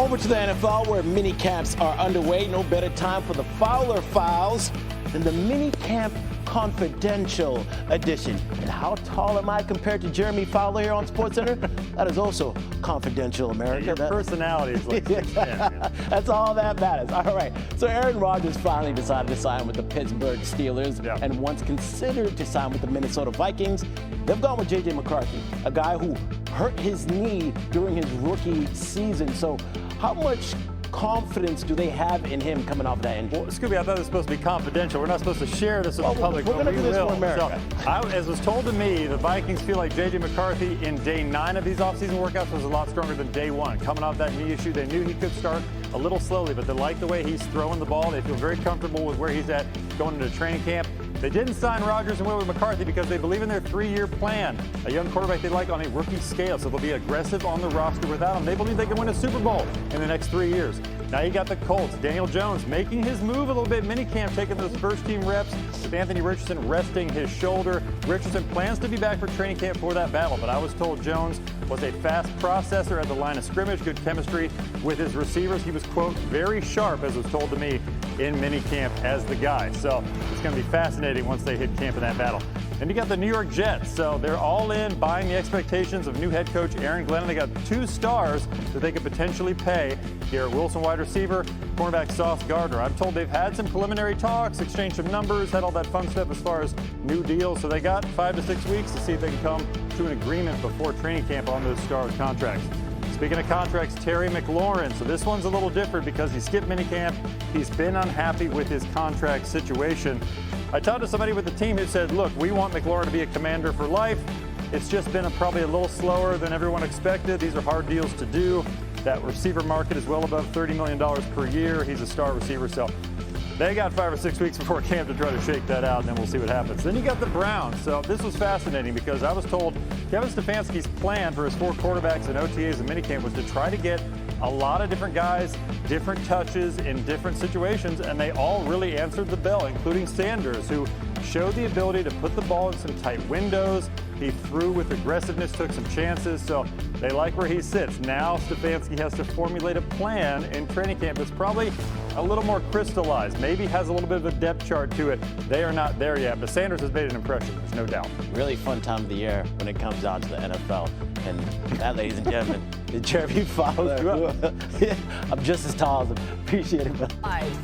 Over to the NFL, where mini camps are underway. No better time for the Fowler Files than the mini camp confidential edition. And how tall am I compared to Jeremy Fowler here on SportsCenter? That is also confidential, America. Your personality is like 6'10". That's all that matters. All right. So Aaron Rodgers finally decided to sign with the Pittsburgh Steelers, and once considered to sign with the Minnesota Vikings, they've gone with J.J. McCarthy, a guy who hurt his knee during his rookie season. So how much confidence do they have in him coming off that injury? Well, Scooby, I thought it was supposed to be confidential. We're not supposed to share this with the public, we're going to do this for America. So, as was told to me, the Vikings feel like J.J. McCarthy in day 9 of these offseason workouts was a lot stronger than day 1. Coming off that knee issue, they knew he could start a little slowly, but they like the way he's throwing the ball. They feel very comfortable with where he's at going into training camp. They didn't sign Rodgers and went with McCarthy because they believe in their 3-year plan. A young quarterback they like on a rookie scale, so they'll be aggressive on the roster without him. They believe they can win a Super Bowl in the next 3 years. Now you got the Colts. Daniel Jones making his move a little bit. Minicamp taking those first-team reps with Anthony Richardson resting his shoulder. Richardson plans to be back for training camp for that battle, but I was told Jones was a fast processor at the line of scrimmage, good chemistry with his receivers. He was, quote, very sharp, as was told to me, in minicamp as the guy. So it's going to be fascinating once they hit camp in that battle. And you got the New York Jets. So they're all in, buying the expectations of new head coach Aaron Glenn. They got 2 stars that they could potentially pay. Garrett Wilson, wide receiver, cornerback Sauce Gardner. I'm told they've had some preliminary talks, exchanged some numbers, had all that fun stuff as far as new deals. So they got 5 to 6 weeks to see if they can come to an agreement before training camp on those star contracts. Speaking of contracts, Terry McLaurin. So this one's a little different because he skipped minicamp. He's been unhappy with his contract situation. I talked to somebody with the team who said, look, we want McLaurin to be a Commander for life. It's just been probably a little slower than everyone expected. These are hard deals to do. That receiver market is well above $30 million per year. He's a star receiver, so they got 5 or 6 weeks before camp to try to shake that out, and then we'll see what happens. Then you got the Browns. So this was fascinating because I was told Kevin Stefanski's plan for his 4 quarterbacks and OTAs and minicamp was to try to get a lot of different guys, different touches in different situations, and they all really answered the bell, including Sanders, who showed the ability to put the ball in some tight windows. He threw with aggressiveness, took some chances, so they like where he sits. Now Stefanski has to formulate a plan in training camp that's probably a little more crystallized, maybe has a little bit of a depth chart to it. They are not there yet, but Sanders has made an impression, there's no doubt. Really fun time of the year when it comes down to the NFL. And that, ladies and gentlemen, is Jeremy Fowler. I'm just as tall as him. Appreciate it.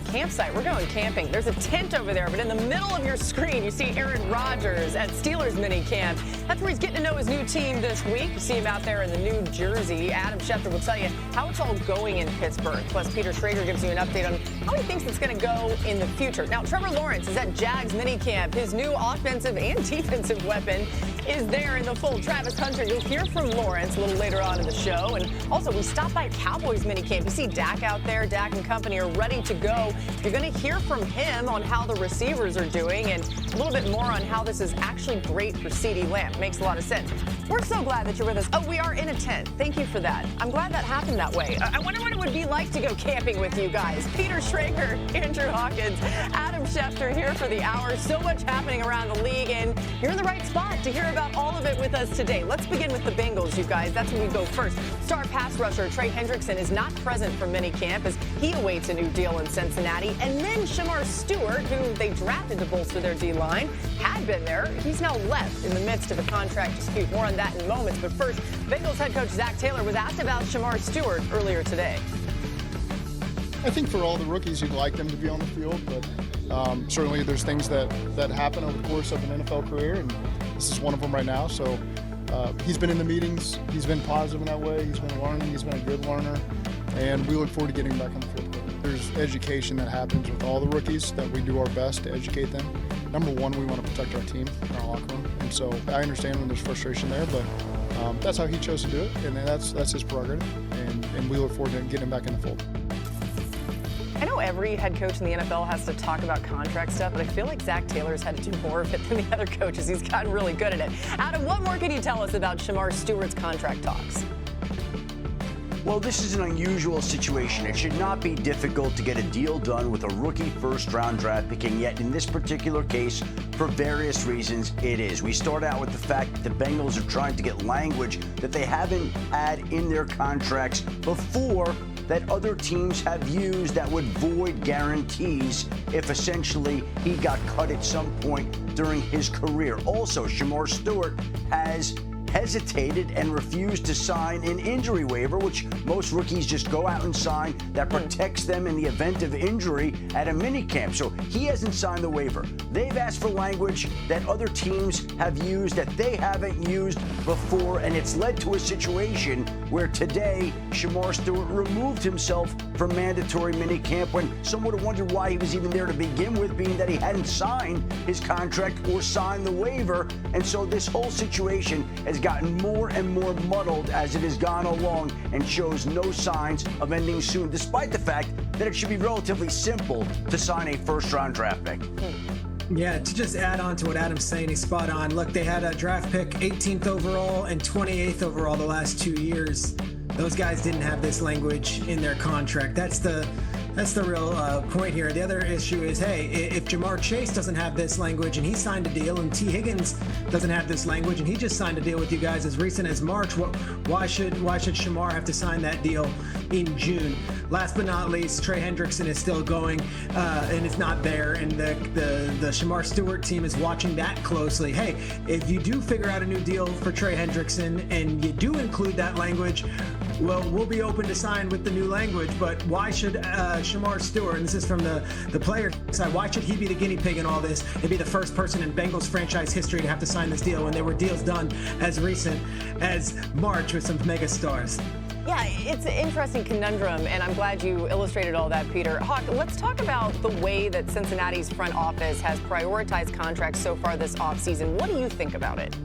Campsite. We're going camping. There's a tent over there, but in the middle of your screen, you see Aaron Rodgers at Steelers mini camp. That's where he's getting to know his new team this week. You see him out there in the New Jersey. Adam Schefter will tell you how it's all going in Pittsburgh. Plus, Peter Schrager gives you an update on how he thinks it's going to go in the future. Now, Trevor Lawrence is at Jags mini camp. His new offensive and defensive weapon is there in the full Travis Hunter. You'll hear from Lawrence a little later on in the show. And also, we stopped by Cowboys minicamp. You see Dak out there. Dak and company are ready to go. You're going to hear from him on how the receivers are doing and a little bit more on how this is actually great for CeeDee Lamb. Makes a lot of sense. We're so glad that you're with us. Oh, we are in a tent. Thank you for that. I'm glad that happened that way. I wonder what it would be like to go camping with you guys. Peter Schrager, Andrew Hawkins, Adam Schefter here for the hour. So much happening around the league, and you're in the right spot to hear about all of it with us today. Let's begin with the Bengals, you guys. That's where we go first. Star pass rusher Trey Hendrickson is not present for minicamp as he awaits a new deal in Cincinnati. And then Shamar Stewart, who they drafted to bolster their D-line, had been there. He's now left in the midst of a contract dispute. More on that in moments. But first, Bengals head coach Zach Taylor was asked about Shamar Stewart earlier today. I think for all the rookies, you'd like them to be on the field, but certainly there's things that happen over the course of an NFL career, and this is one of them right now. So he's been in the meetings. He's been positive in that way. He's been learning. He's been a good learner, and we look forward to getting him back on the field. There's education that happens with all the rookies that we do our best to educate them. Number one, we want to protect our team in our locker room, and so I understand when there's frustration there, but that's how he chose to do it, and that's his prerogative, and we look forward to getting him back in the fold. I know every head coach in the NFL has to talk about contract stuff, but I feel like Zach Taylor's had to do more of it than the other coaches. He's gotten really good at it. Adam, what more can you tell us about Shamar Stewart's contract talks? Well, this is an unusual situation. It should not be difficult to get a deal done with a rookie first-round draft pick, and yet in this particular case, for various reasons, it is. We start out with the fact that the Bengals are trying to get language that they haven't had in their contracts before that other teams have used that would void guarantees if essentially he got cut at some point during his career. Also, Shedeur Stewart has hesitated and refused to sign an injury waiver, which most rookies just go out and sign, that protects them in the event of injury at a minicamp. So he hasn't signed the waiver. They've asked for language that other teams have used that they haven't used before, and it's led to a situation where today Shedeur Stewart removed himself from mandatory minicamp when some would have wondered why he was even there to begin with, being that he hadn't signed his contract or signed the waiver. And so this whole situation has gotten more and more muddled as it has gone along and shows no signs of ending soon, despite the fact that it should be relatively simple to sign a first-round draft pick. Yeah, to just add on to what Adam's saying, he's spot on. Look, they had a draft pick 18th overall and 28th overall the last 2 years. Those guys didn't have this language in their contract. That's the real point here. The other issue is, hey, if Ja'Marr Chase doesn't have this language and he signed a deal, and T. Higgins doesn't have this language and he just signed a deal with you guys as recent as March, why should Shedeur have to sign that deal in June? Last but not least, Trey Hendrickson is still going and is not there, and the Shedeur Stewart team is watching that closely. Hey, if you do figure out a new deal for Trey Hendrickson and you do include that language, well, we'll be open to sign with the new language, but why should Shedeur Stewart, and this is from the player side, why should he be the guinea pig in all this and be the first person in Bengals franchise history to have to sign this deal when there were deals done as recent as March with some mega stars? Yeah, it's an interesting conundrum, and I'm glad you illustrated all that, Peter. Hawk, let's talk about the way that Cincinnati's front office has prioritized contracts so far this offseason. What do you think about it?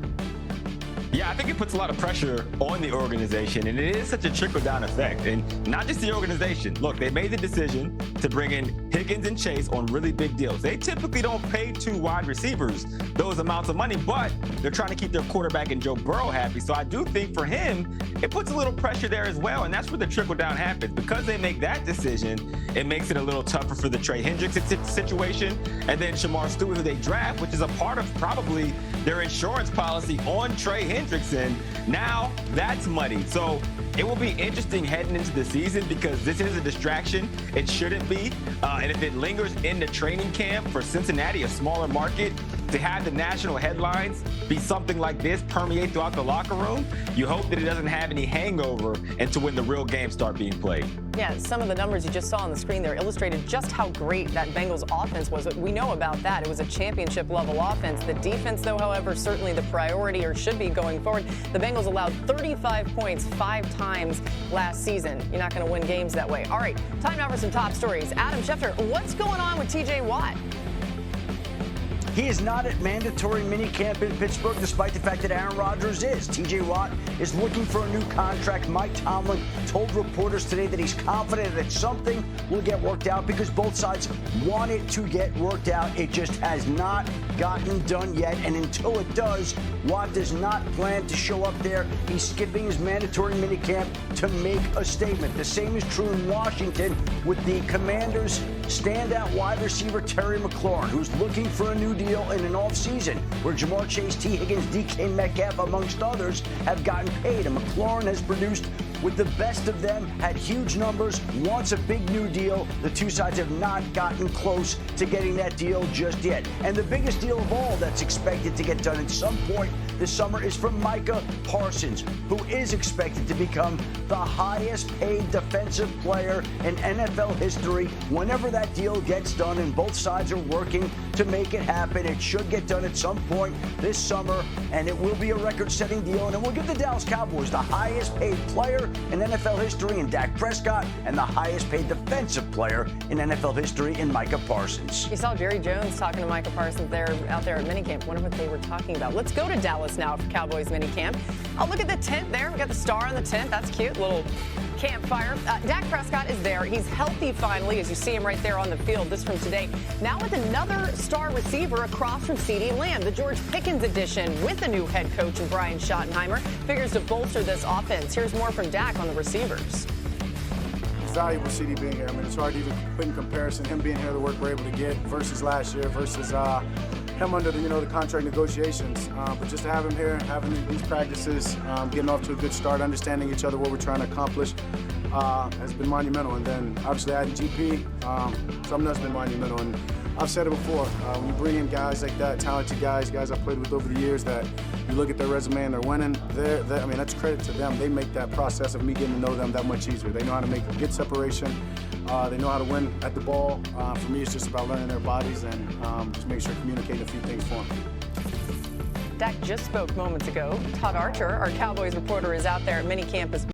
Yeah, I think it puts a lot of pressure on the organization, and it is such a trickle-down effect. And not just the organization. Look, they made the decision to bring in Higgins and Chase on really big deals. They typically don't pay two wide receivers those amounts of money, but they're trying to keep their quarterback and Joe Burrow happy. So I do think for him, it puts a little pressure there as well, and that's where the trickle-down happens. Because they make that decision, it makes it a little tougher for the Trey Hendrickson situation, and then Shedeur Stewart, who they draft, which is a part of probably their insurance policy on Trey Hendrickson. Now that's muddy. So it will be interesting heading into the season because this is a distraction. It shouldn't be. And if it lingers in the training camp for Cincinnati, a smaller market, to have the national headlines be something like this permeate throughout the locker room, you hope that it doesn't have any hangover into when the real games start being played. Yeah, some of the numbers you just saw on the screen there illustrated just how great that Bengals offense was. We know about that. It was a championship-level offense. The defense, though, however, certainly the priority or should be going forward. The Bengals allowed 35 points 5 times last season. You're not going to win games that way. All right, time now for some top stories. Adam Schefter, what's going on with T.J. Watt? He is not at mandatory minicamp in Pittsburgh, despite the fact that Aaron Rodgers is. T.J. Watt is looking for a new contract. Mike Tomlin told reporters today that he's confident that something will get worked out because both sides want it to get worked out. It just has not gotten done yet, and until it does, Watt does not plan to show up there. He's skipping his mandatory minicamp to make a statement. The same is true in Washington with the Commanders' standout wide receiver Terry McLaurin, who's looking for a new deal in an offseason where Ja'Marr Chase, T. Higgins, DK Metcalf, amongst others, have gotten paid. And McLaurin has produced with the best of them, had huge numbers, wants a big new deal. The two sides have not gotten close to getting that deal just yet. And the biggest deal of all that's expected to get done at some point this summer is from Micah Parsons, who is expected to become the highest paid defensive player in NFL history whenever that deal gets done, and both sides are working to make it happen. It should get done at some point this summer, and it will be a record-setting deal, and it will give the Dallas Cowboys the highest paid player in NFL history in Dak Prescott and the highest paid defensive player in NFL history in Micah Parsons. You saw Jerry Jones talking to Micah Parsons out there at minicamp. Wonder what they were talking about. Let's go to Dallas now for Cowboys minicamp. Oh, look at the tent there. We got the star on the tent. That's cute. Little campfire. Dak Prescott is there. He's healthy finally, as you see him right there on the field. This from today. Now with another star receiver across from CeeDee Lamb, the George Pickens edition, with a new head coach in Brian Schottenheimer, figures to bolster this offense. Here's more from Dak on the receivers. It's valuable CeeDee being here. I mean, it's hard to even put in comparison him being here, the work we're able to get versus last year, versus him under the, the contract negotiations. But just to have him here, having these practices, getting off to a good start, understanding each other, what we're trying to accomplish, has been monumental. And then obviously adding GP, something that's been monumental. And I've said it before, when you bring in guys like that, talented guys I've played with over the years, that you look at their resume and they're winning, I mean, that's credit to them. They make that process of me getting to know them that much easier. They know how to make a good separation. They know how to win at the ball. For me, it's just about learning their bodies and just make sure to communicate a few things for them. Dak just spoke moments ago. Todd Archer, our Cowboys reporter, is out there at minicamp as